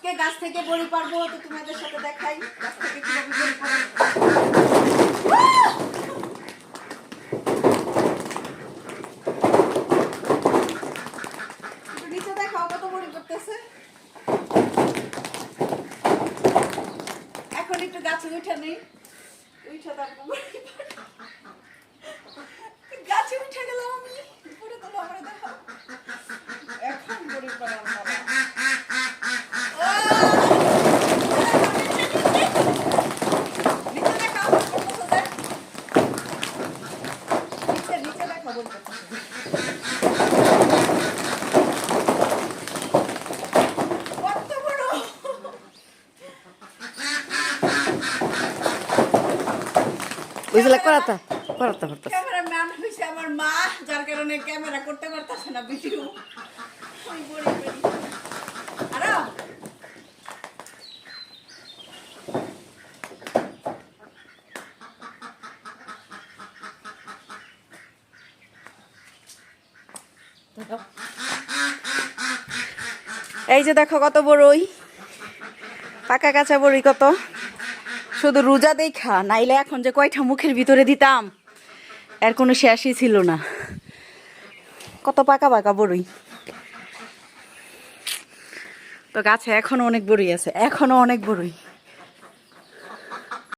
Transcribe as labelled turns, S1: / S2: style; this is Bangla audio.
S1: আজকে গাছ থেকে বড়ি পারবো, তো তোমাদের সাথে দেখাই গাছ থেকে কিভাবে বড়ি পারবো। নিচে দেখাও কত বড়ি করতেছে। এখন একটু গাছে উঠে নেই, উঠে তারপর গাছে উঠে গেলাম আমি, উপরে তো আমার দেখাও। এখন বড়ি পারলাম ক্যামেরাম্যান হইছে আমার মা, যার কারণে ক্যামেরা করতে পারতাছে না ভিডিও। ওই বড়ি বড়ি আরে এই যে দেখো কত বড়ই, পাকা কাঁচা বড়ি কত, শুধু রোজা দেখা, নাইলে এখন যে কয়টা মুখের ভিতরে দিতাম এর কোনো শেষই ছিল না। কত পাকা পাকা বড়ই, তো গাছে এখনো অনেক বড়ি আছে, এখনো অনেক বড়ই।